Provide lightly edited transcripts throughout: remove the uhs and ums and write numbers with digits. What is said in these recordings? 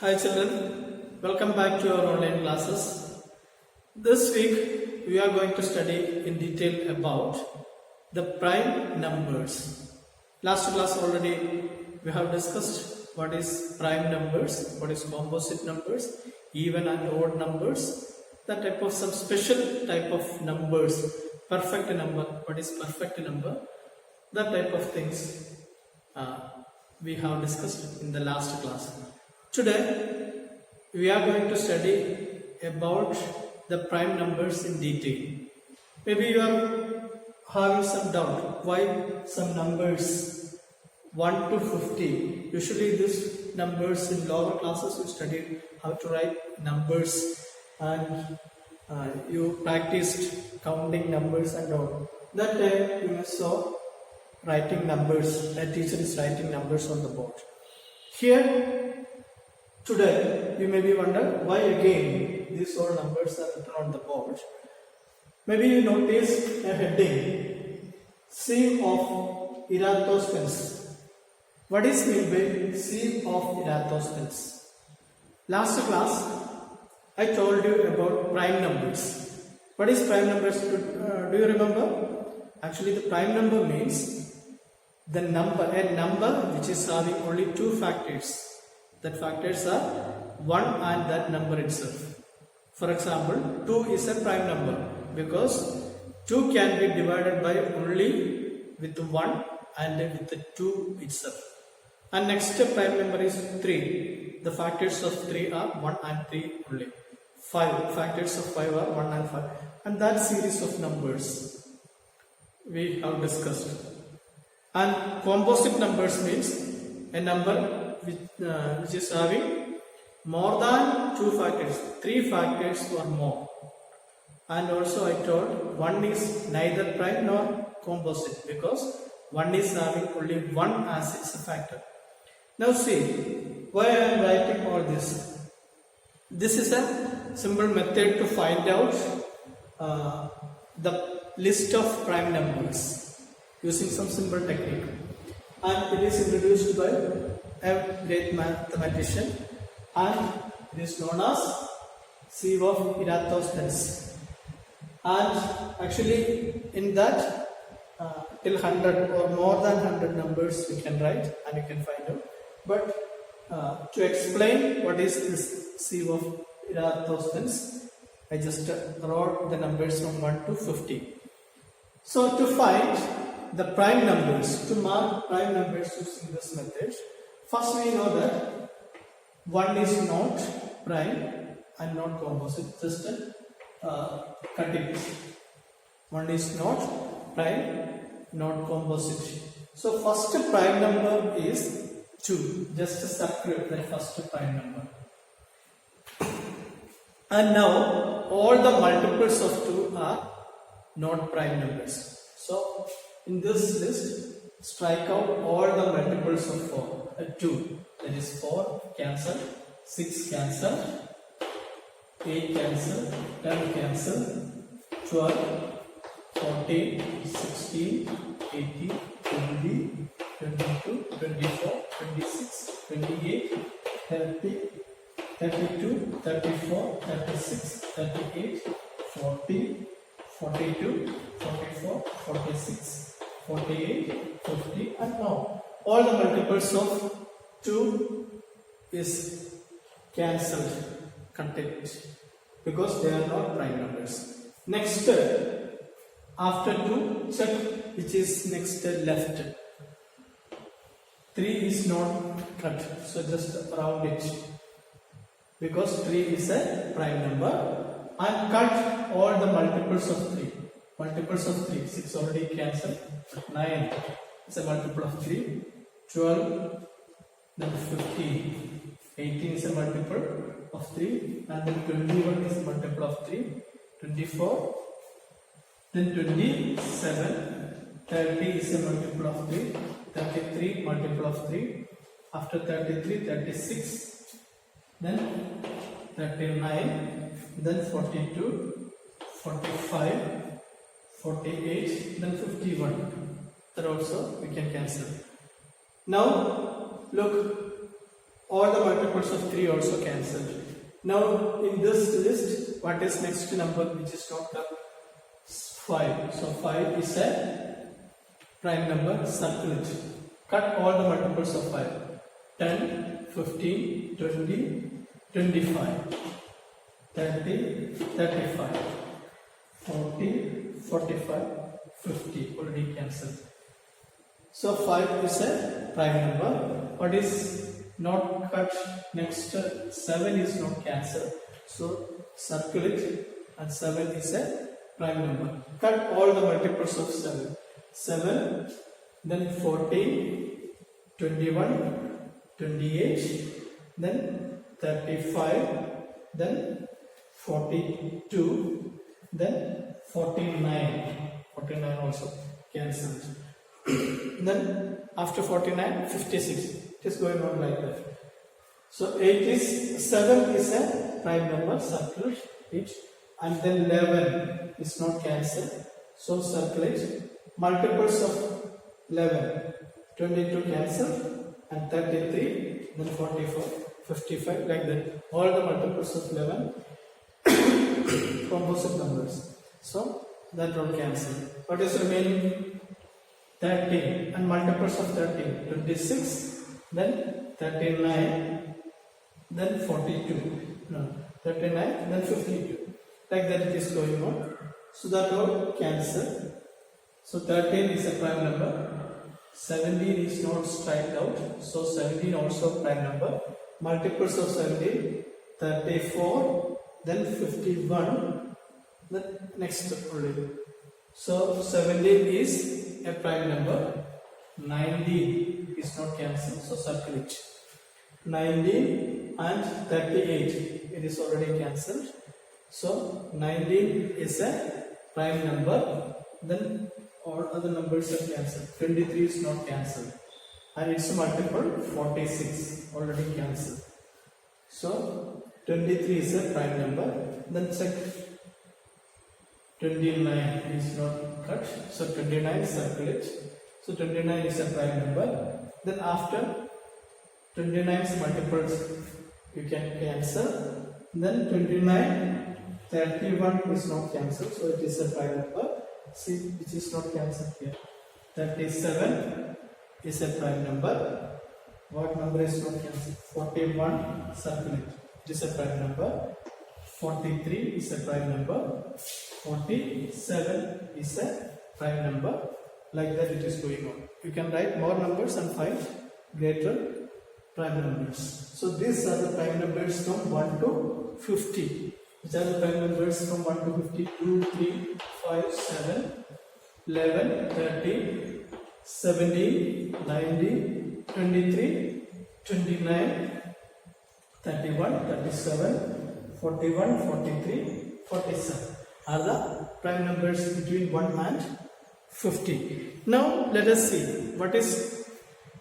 Hi children, welcome back to our online classes. This week we are going to study in detail about the prime numbers. Last class already we have discussed what is prime numbers, what is composite numbers, even and odd numbers, the type of some special type of numbers, perfect number, what is perfect number, that type of things we have discussed in the last class. Today we are going to study about the prime numbers in detail. Maybe you are having some doubt why some numbers 1 to 50. Usually these numbers in lower classes you studied how to write numbers and you practiced counting numbers and all. That time you saw writing numbers, the teacher is writing numbers on the board. Here today you may be wondering why again these all numbers are written on the board. Maybe you notice a heading, C of Eratosthenes. What is meant by C of Eratosthenes? Last class I told you about prime numbers. What is prime numbers? Do you remember? Actually the prime number means the number, a number which is having only two factors. That factors are 1 and that number itself. For example, 2 is a prime number because 2 can be divided by only with 1 and with the 2 itself. And next prime number is 3. The factors of 3 are 1 and 3 only. 5 factors of 5 are 1 and 5. And that series of numbers we have discussed. And composite numbers means a number which is having more than 2 factors, 3 factors or more. And also I told 1 is neither prime nor composite because 1 is having only 1 as its factor. Now see why I am writing all this. This is a simple method to find out the list of prime numbers using some simple technique, and it is introduced by a great mathematician and it is known as C of Eratosthenes. And actually in that till 100 or more than 100 numbers we can write and you can find out. But to explain what is this C of Eratosthenes, I just wrote the numbers from 1 to 50. So to find the prime numbers, to mark prime numbers using this method, first we know that 1 is not prime and not composite. Just cut it. 1 is not prime, not composite. So first prime number is 2. Just circle the first prime number. And now all the multiples of 2 are not prime numbers. So in this list, strike out all the multiples of 4. 2, that is 4 cancel, 6 cancel, 8 cancel, 10 cancel, 12, 14, 16, 18, 20, 22, 24, 26, 28, 30, 32, 34, 36, 38, 40, 42, 44, 46, 48, 50, and now all the multiples of 2 is cancelled, content, because they are not prime numbers. Next, after 2, check which is next left. 3 is not cut, so just round it because 3 is a prime number, and cut all the multiples of 3. Multiples of 3, 6 already cancelled, 9 is a multiple of 3, 12, then 15, 18 is a multiple of 3, and then 21 is a multiple of 3, 24, then 27, 30 is a multiple of 3, 33 multiple of 3, after 33, 36, then 39, then 42, 45, 48, then 51. That also we can cancel. Now look, all the multiples of 3 also cancelled. Now in this list, what is next number which is not up? 5. So 5 is a prime number, circle it. Cut all the multiples of 5. 10, 15, 20, 25, 30, 35, 40, 45, 50. Already cancelled. So 5 is a prime number. What is not cut next? 7 is not cancelled. So circle it, and 7 is a prime number. Cut all the multiples of 7. 7, then 14, 21, 28, then 35, then 42, then 49. 49 also cancelled. Then after 49, 56. It is going on like that. So 7 is a prime number, circle it, and then 11 is not cancelled. So circle it. Multiples of 11, 22 cancelled, and 33, then 44, 55, like that. All the multiples of 11 composite numbers. So that will cancel. What is remaining? 13, and multiples of 13, 26, then 39, then 42. No, 39, then 52. Like that it is going on. So that will cancel. So 13 is a prime number. 17 is not straight out. So 17 also prime number. Multiples of 17, 34, then 51. Then next only. So 17 is a prime number. 19 is not cancelled. So circle it. 19 and 38. It is already cancelled. So 19 is a prime number. Then all other numbers are cancelled. 23 is not cancelled, and its multiple 46 already cancelled. So 23 is a prime number. Then check 29 is not cut. So 29 circle it. So 29 is a prime number. Then after 29's multiples you can cancel. Then 29, 31 is not cancelled. So it is a prime number. See, which is not cancelled here. 37 is a prime number. What number is not cancelled? 41, circle it. It is a prime number. 43 is a prime number. 47 is a prime number. Like that it is going on. You can write more numbers and find greater prime numbers. So these are the prime numbers from 1 to 50. Which are the prime numbers from 1 to 50? 2, 3, 5, 7, 11, 13, 17, 19, 23, 29, 31, 37, 41, 43, 47 are the prime numbers between 1 and 50. Now let us see what is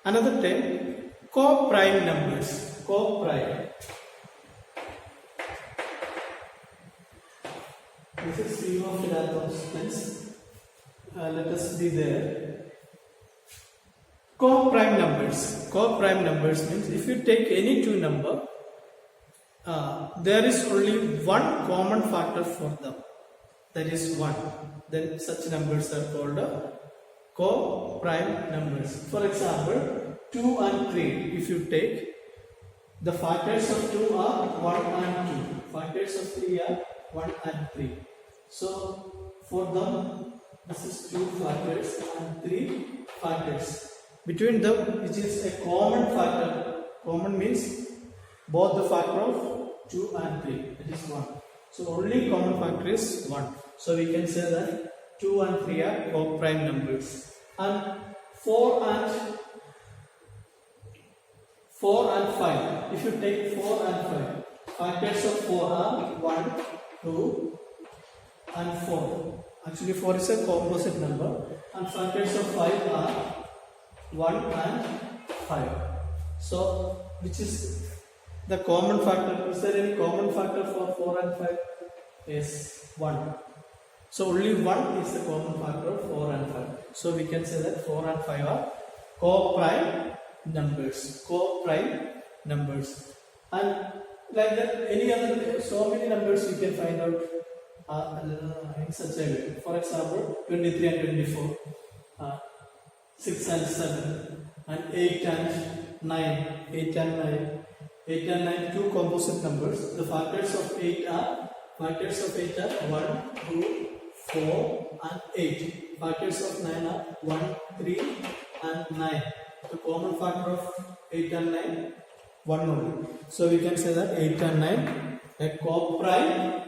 another term, co-prime numbers. Co-prime. This is C of Philadelphus. Let us be there. Co-prime numbers. Co-prime numbers means if you take any two number, there is only one common factor for them. That is 1. Then such numbers are called co-prime numbers. For example, 2 and 3. If you take, the factors of 2 are 1 and 2. Factors of 3 are 1 and 3. So for them, this is 2 factors and 3 factors. Between them, which is a common factor. Common means both the factor of 2 and 3. That is 1. So only common factor is 1. So we can say that 2 and 3 are co-prime numbers. And 4 and 5. If you take 4 and 5, factors of 4 are 1, 2, and 4. Actually 4 is a composite number, and factors of 5 are 1 and 5. So which is the common factor? Is there any common factor for 4 and 5? Yes, 1. So only 1 is the common factor of 4 and 5. So we can say that 4 and 5 are co-prime numbers. Co-prime numbers. And like that, any other, so many numbers you can find out in such a way. For example, 23 and 24, 6 and 7, and 8 and 9, 8 and 9, 8 and 9, two composite numbers. The factors of 8 are 1, 2, 4 and 8. Factors of 9 are 1, 3 and 9. The common factor of 8 and 9, 1 only. So we can say that 8 and 9 a co-prime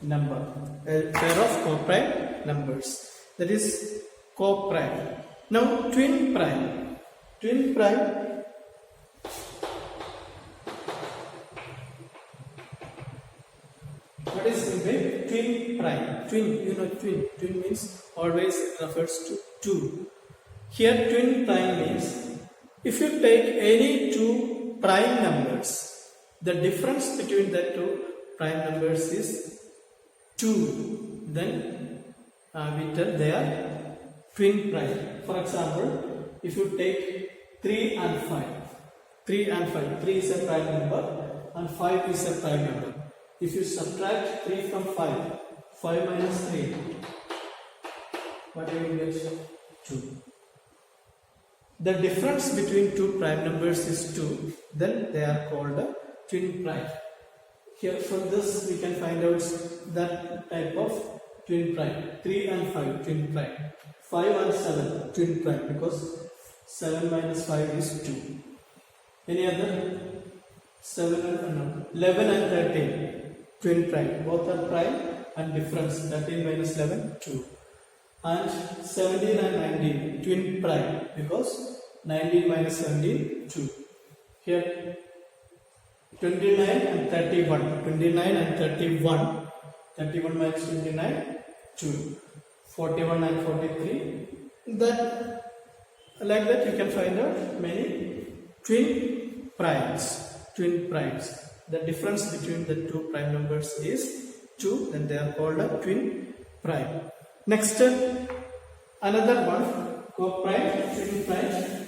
number, a pair of co-prime numbers. That is co-prime. Now twin prime. Twin prime what is meant by twin prime? Twin, you know, twin. Twin means always refers to two. Here twin prime means if you take any two prime numbers, the difference between the two prime numbers is 2. Then we tell they are twin prime. For example, if you take 3 and 5, 3 and 5, 3 is a prime number and 5 is a prime number. If you subtract 3 from 5, 5 minus 3, what do you get? 2. The difference between two prime numbers is 2, then they are called a twin prime. Here from this we can find out that type of twin prime. 3 and 5 twin prime. 5 and 7 twin prime because 7 minus 5 is 2. Any other? 11 and 13 twin prime. Both are prime and difference. 13 minus 11 2. And 17 and 19 twin prime because 19 minus 17 2. Here 29 and 31. 29 and 31. 31 minus 29 2. 41 and 43. That like that you can find out many twin primes. Twin primes. The difference between the two prime numbers is 2, then they are called a twin prime. Next, another one, co-prime, twin prime,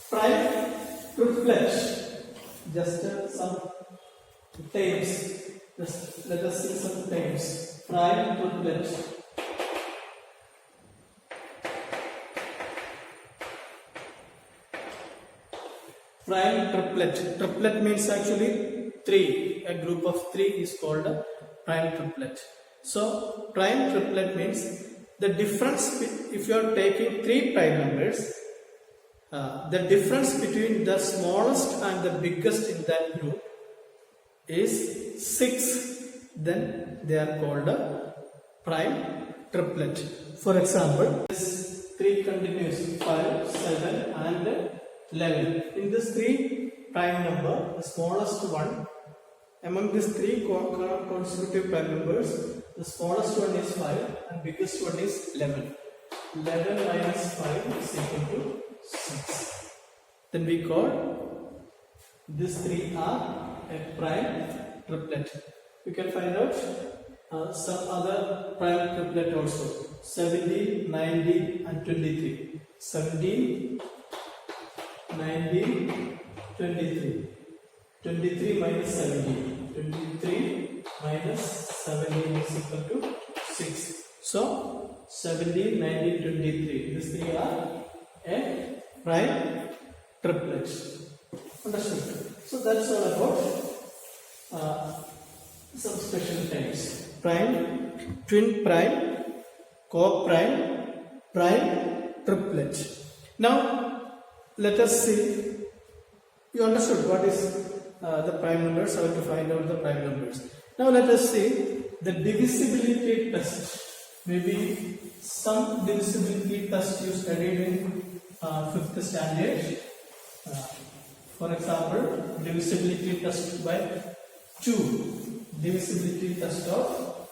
prime triplet. Just some terms. Just let us see some terms. Prime triplet. Prime triplet. Triplet means actually 3. A group of 3 is called a prime triplet. So prime triplet means the difference, if you are taking 3 prime numbers, the difference between the smallest and the biggest in that group is 6. Then they are called a prime triplet. For example, this 3 continues 5, 7 and 11. In this 3 prime number, the smallest one among these 3 consecutive prime numbers, the smallest one is 5 and biggest one is 11. 11 minus 5 is equal to 6. Then we call these 3 are a prime triplet. We can find out some other prime triplet also. 17, 19 and 23. 17, 19, 23. 23 minus 17. 23 minus 17 is equal to 6. So 17, 19, 23. These 3 are a prime triplet. Understood? So that's all about some special types. Prime, twin prime, co-prime, prime triplet. Now let us see. You understood what is the prime numbers, how to find out the prime numbers. Now let us see the divisibility test. Maybe some divisibility test you studied in 5th standard. For example, divisibility test by 2, divisibility test of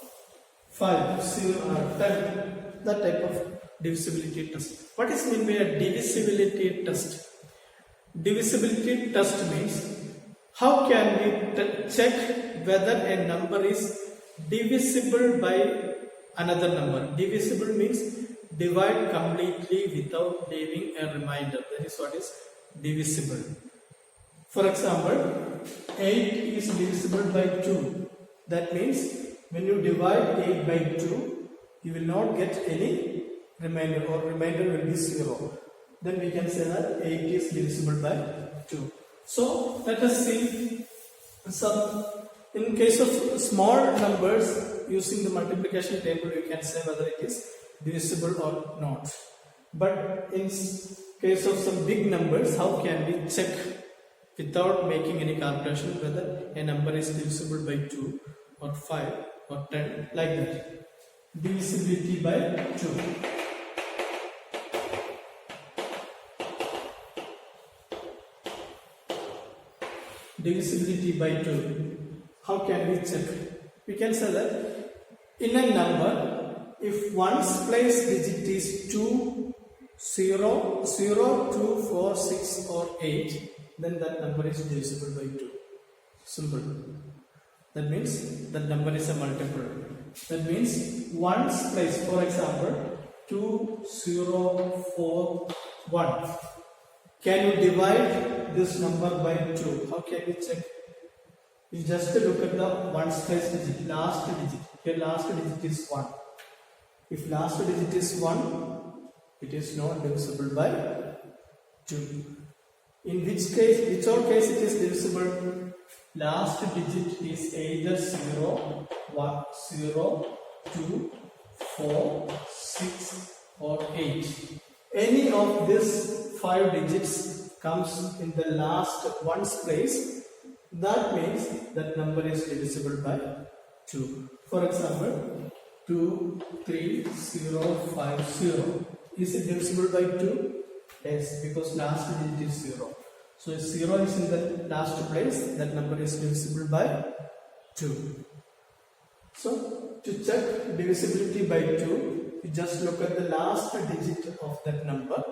5, 0 or 10, that type of divisibility test. What is meant by a divisibility test? Divisibility test means how can we check whether a number is divisible by another number. Divisible means divide completely without leaving a remainder. That is what is divisible. For example, 8 is divisible by 2. That means when you divide 8 by 2, you will not get any remainder, or remainder will be 0. Then we can say that 8 is divisible by 2. So let us see some. In case of small numbers, using the multiplication table, you can say whether it is divisible or not. But in case of some big numbers, how can we check without making any calculation whether a number is divisible by 2 or 5 or 10, like that? Divisibility by 2. Divisibility by 2. How can we check? We can say that in a number, if one's place digit is 2, 0, 0, 2, 4, 6 or 8, then that number is divisible by 2. Simple. That means that number is a multiple. That means one's place, for example, 2, 0, 4, 1. Can you divide this number by 2? How can we check? You just look at the one's place digit, last digit. Here last digit is 1. If last digit is 1, it is not divisible by 2. In which all case it is divisible? Last digit is either 0, 1, 0, 2, 4, 6 or 8. Any of these 5 digits comes in the last one's place. That means that number is divisible by 2. For example, 2, 3, 0, 5, 0. Is it divisible by 2? Yes, because last digit is 0. So if 0 is in the last place, that number is divisible by 2. So to check divisibility by 2, you just look at the last digit of that number.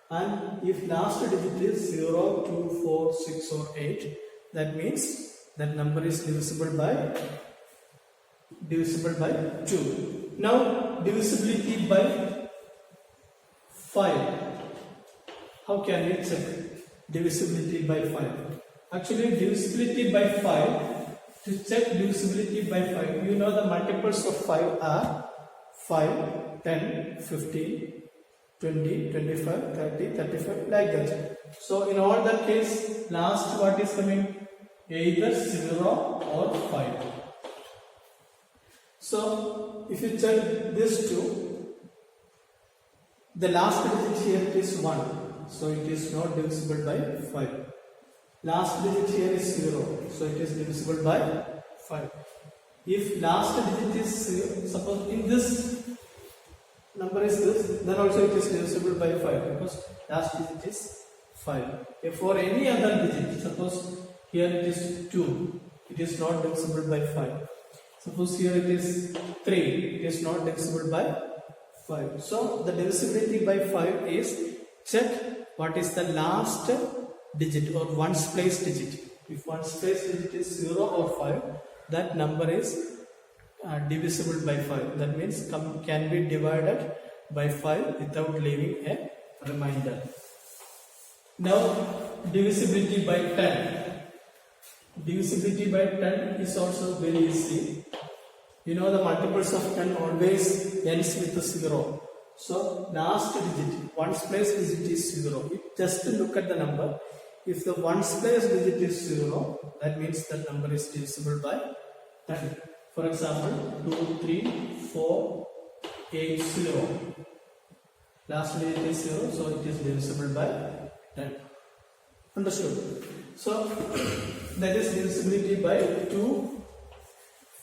And if last digit is 0, 2, 4, 6 or 8, that means that number is divisible by 2. Now divisibility by 5. How can we check divisibility by 5? Actually, divisibility by 5, to check divisibility by 5, you know the multiples of 5 are 5, 10, 15, 20, 25, 30, 35, like that. So in all that case, last what is coming? Either 0 or 5. So if you check this two, the last digit here is 1. So it is not divisible by 5. Last digit here is 0. So it is divisible by 5. If last digit is 0, suppose in this number is this, then also it is divisible by 5 because last digit is 5. If for any other digit, suppose here it is 2, it is not divisible by 5. Suppose here it is 3, it is not divisible by 5. So the divisibility by 5 is check what is the last digit or one's place digit. If one's place digit is 0 or 5, that number is divisible by 5. That means can be divided by 5 without leaving a remainder. Now divisibility by 10. Divisibility by 10 is also very easy. You know the multiples of 10 always ends with a 0. So last digit, one's place digit is 0. Just look at the number. If the one's place digit is 0, that means that number is divisible by 10. For example, 2, 3, 4, 8, 0. Last digit is 0, so it is divisible by 10. Understood? So that is divisibility by 2,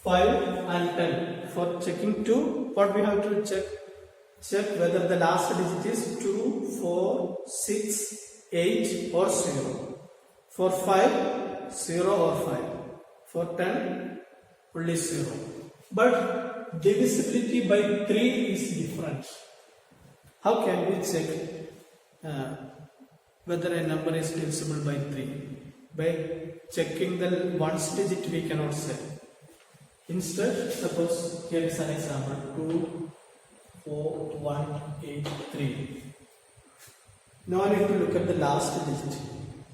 5 and 10. For checking 2, what we have to check? Check whether the last digit is 2, 4, 6, 8 or 0. For 5, 0 or 5. For 10, only 0. But divisibility by 3 is different. How can we check whether a number is divisible by 3? By checking the ones digit we cannot say. Instead, suppose here is an example, 2, 4183. Now I need to look at the last digit.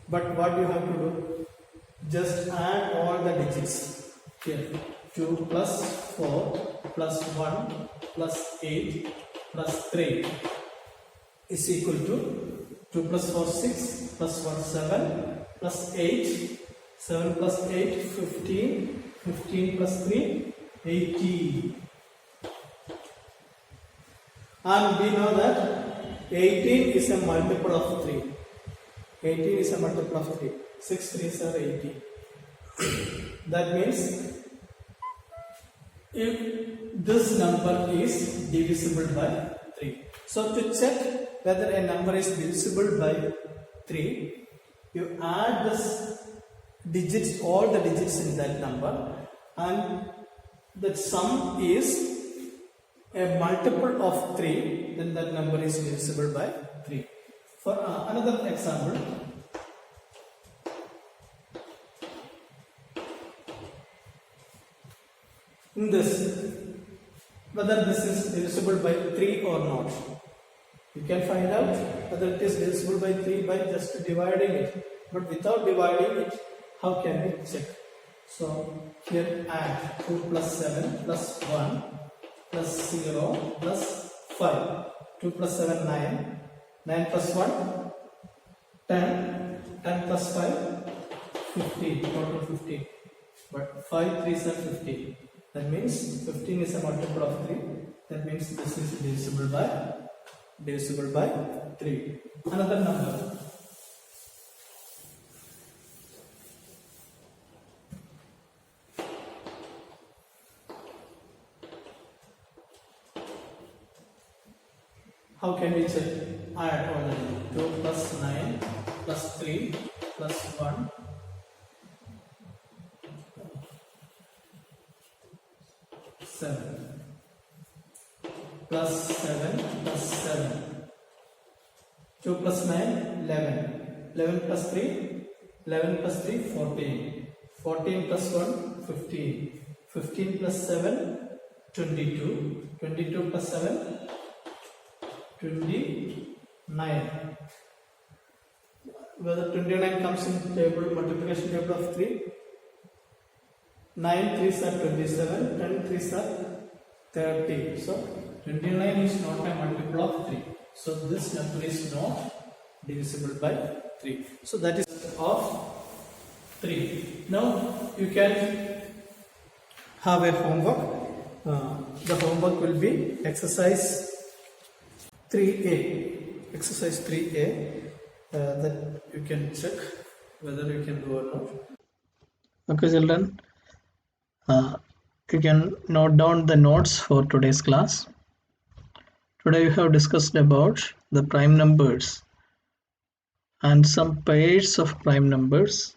But what you have to do? Just add all the digits here. 2 plus 4 plus 1 plus 8 plus 3 is equal to 2 plus 4 6 plus 1 7 plus 8 7 plus 8 15 15 plus 3 18. And we know that 18 is a multiple of 3. 18 is a multiple of 3. 6 3s are 80. That means if this number is divisible by 3. So to check whether a number is divisible by 3, you add this digits, all the digits in that number, and the sum is a multiple of 3, then that number is divisible by 3. For another example, in this, whether this is divisible by 3 or not, you can find out whether it is divisible by 3 by just dividing it. But without dividing it, how can we check? So here add 2 plus 7 plus 1 plus 0 plus 5. 2 plus 7 9. 9 plus 1 10. 10 plus 5 15. Total 15. But 5 3s are 15. That means 15 is a multiple of 3. That means this is divisible by 3. Another number. How can we check? Add all the 2 plus 9 plus 3 plus 1 7 plus 7 plus 7. 2 plus 9 11. 11 plus 3 11 plus 3 14. 14 plus 1 15. 15 plus 7 22. 22 plus 7 29. Whether 29 comes in table, multiplication table of 3. 9 3s are 27, 10 3s are 30. So 29 is not a multiple of 3. So this number is not divisible by 3. So that is of 3. Now you can have a homework. The homework will be exercise 3A. Exercise 3A. That you can check whether you can do or not. Okay, children. You can note down the notes for today's class. Today we have discussed about the prime numbers and some pairs of prime numbers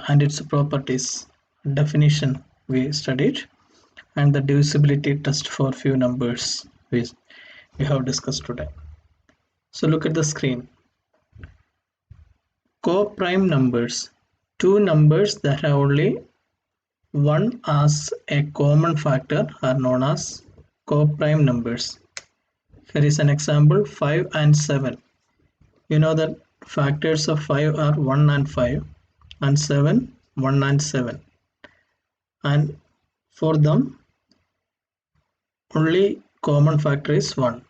and its properties. Definition we studied, and the divisibility test for few numbers we have discussed today. So look at the screen. Co-prime numbers, two numbers that have only one as a common factor are known as co-prime numbers. Here is an example, 5 and 7. You know that factors of 5 are 1 and 5, and 7 1 and 7, and for them only common factor is 1.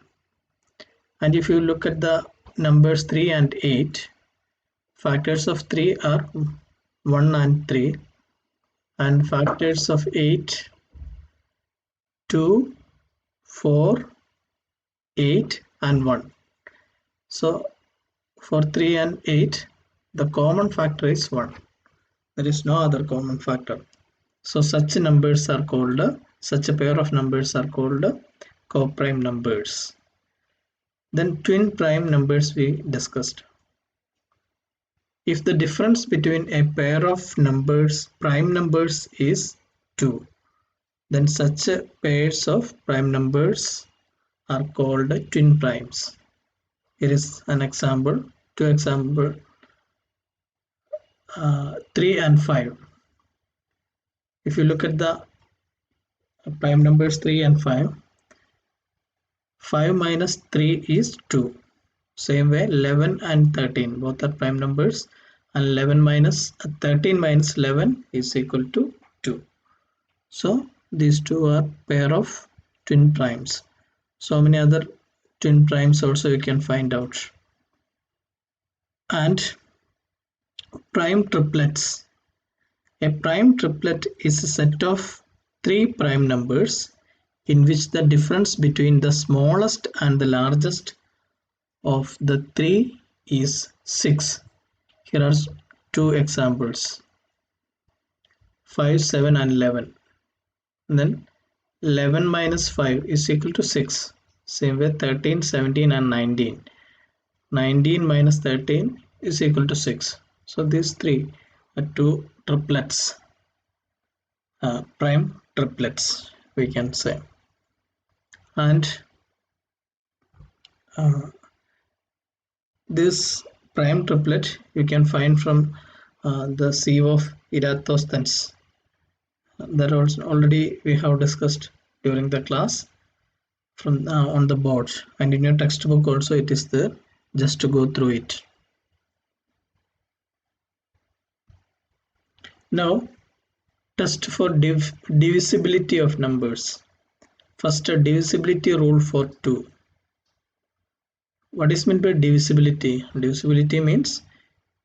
And if you look at the numbers 3 and 8, factors of 3 are 1 and 3, and factors of 8 2 4 8 and 1. So for 3 and 8 the common factor is 1. There is no other common factor. So such numbers are called, such a pair of numbers are called co-prime numbers. Then twin prime numbers we discussed. If the difference between a pair of numbers, prime numbers, is 2, then such pairs of prime numbers are called twin primes. Here is an example, two example, 3 and 5. If you look at the prime numbers 3 and 5, 5 minus 3 is 2. Same way 11 and 13 both are prime numbers, and 11 minus 13 minus 11 is equal to 2. So these two are pair of twin primes. So many other twin primes also you can find out. And prime triplets. A prime triplet is a set of three prime numbers in which the difference between the smallest and the largest of the three is 6. Here are two examples: 5, 7 and 11. And then 11 minus 5 is equal to 6. Same way 13, 17 and 19. 19 minus 13 is equal to 6. So these three are two triplets, prime triplets we can say. And this prime triplet you can find from the sieve of Eratosthenes. That also already we have discussed during the class from on the board, and in your textbook also it is there, just to go through it. Now test for divisibility of numbers. First, a divisibility rule for 2. What is meant by divisibility? Divisibility means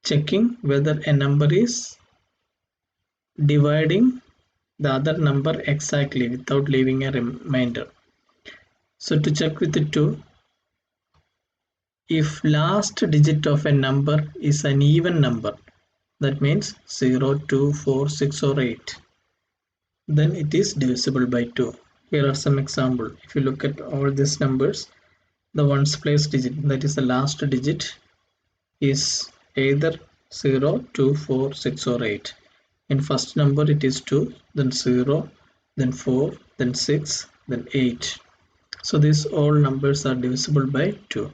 checking whether a number is dividing the other number exactly without leaving a remainder. So to check with the 2, if last digit of a number is an even number, that means 0, 2, 4, 6 or 8, then it is divisible by 2. Here are some examples. If you look at all these numbers, the ones place digit, that is the last digit, is either 0, 2, 4, 6 or 8. In first number it is 2, then 0, then 4, then 6, then 8. So these all numbers are divisible by 2.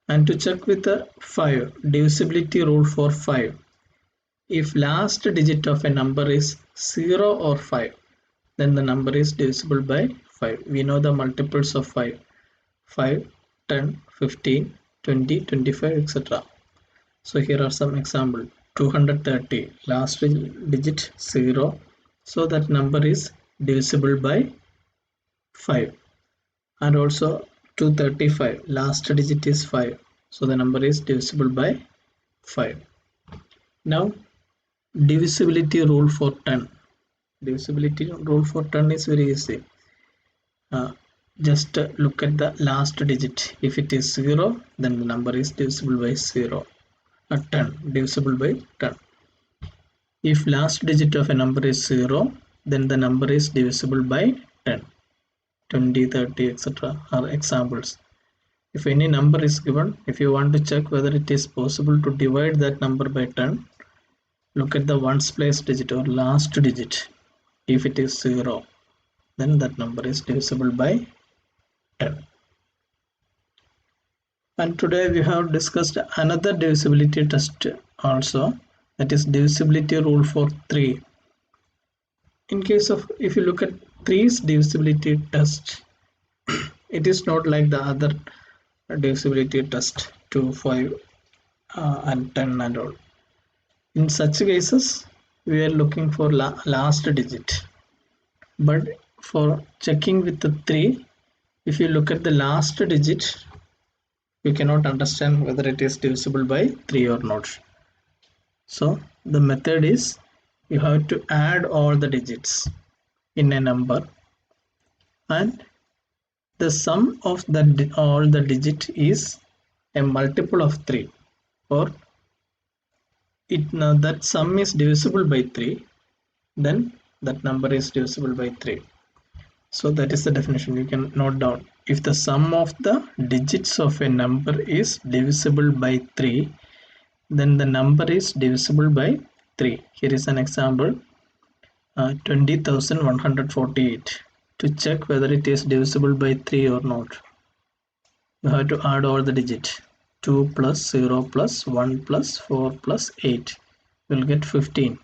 And to check with the 5, divisibility rule for 5. If last digit of a number is 0 or 5, then the number is divisible by 5. We know the multiples of 5. 5, 10, 15, 20, 25, etc. So here are some examples. 230, last digit 0, so that number is divisible by 5. And also 235, last digit is 5, so the number is divisible by 5. Now divisibility rule for 10. Divisibility rule for 10 is very easy. Just look at the last digit. If it is 0, then the number is divisible by 0. 10, divisible by 10. If last digit of a number is 0, then the number is divisible by 10. 20, 30, etc. are examples. If any number is given, if you want to check whether it is possible to divide that number by 10, look at the ones place digit or last digit. If it is 0, then that number is divisible by 10. And today we have discussed another divisibility test also, that is divisibility rule for 3. In case of, if you look at 3's divisibility test, it is not like the other divisibility test 2, 5 and 10 and all. In such cases we are looking for last digit, but for checking with the 3, if you look at the last digit, you cannot understand whether it is divisible by 3 or not. So the method is, you have to add all the digits in a number, and the sum of all the digit is a multiple of 3, or that sum is divisible by 3, then that number is divisible by 3. So that is the definition. You can note down, if the sum of the digits of a number is divisible by 3, then the number is divisible by 3. Here is an example, 20,148. To check whether it is divisible by 3 or not, you have to add all the digits. 2 plus 0 plus 1 plus 4 plus 8 will get 15.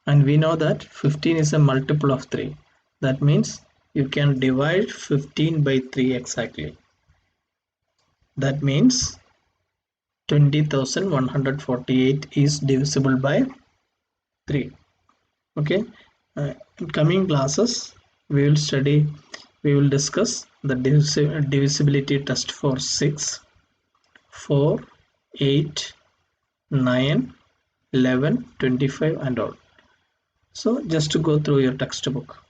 And we know that 15 is a multiple of 3. That means you can divide 15 by 3 exactly. That means 20,148 is divisible by 3. Okay. In coming classes, we will discuss the divisibility test for 6, 4, 8, 9, 11, 25 and all. So just to go through your textbook,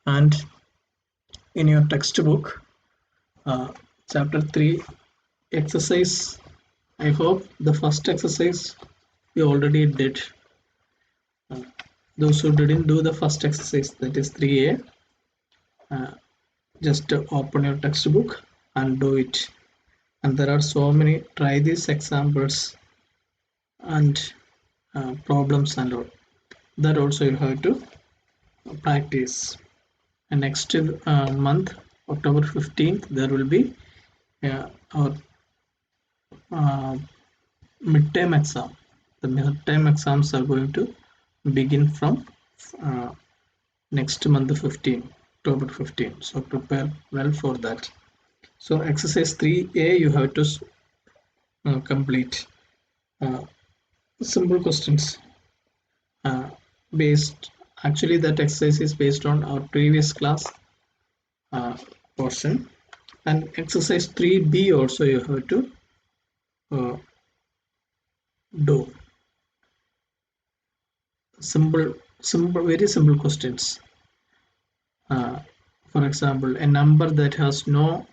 and in your textbook, chapter 3 exercise, I hope the first exercise you already did. Those who didn't do the first exercise, that is 3a, just open your textbook and do it. And there are so many, try these examples and problems and all. That also you have to practice. And next month, October 15th, there will be our midterm exam. The midterm exams are going to begin from next month 15, October 15. So prepare well for that. So exercise 3a you have to complete simple questions based, actually that exercise is based on our previous class uh, portion, and exercise 3b also you have to uh, do very simple questions. For example, a number that has no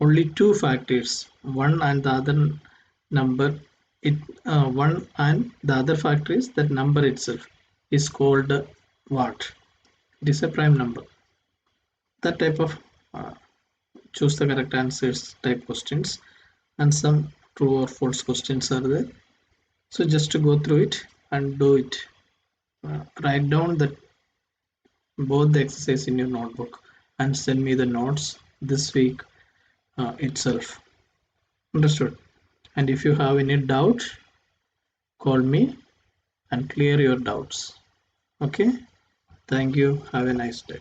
only two factors, one and the other number, it one and the other factor is that number itself is called what? It is a prime number. That type of uh, choose the correct answers type questions, and some true or false questions are there. So just to go through it and do it. Write down the both the exercise in your notebook and send me the notes this week itself. Understood? And if you have any doubt, call me and clear your doubts. Okay? Thank you. Have a nice day.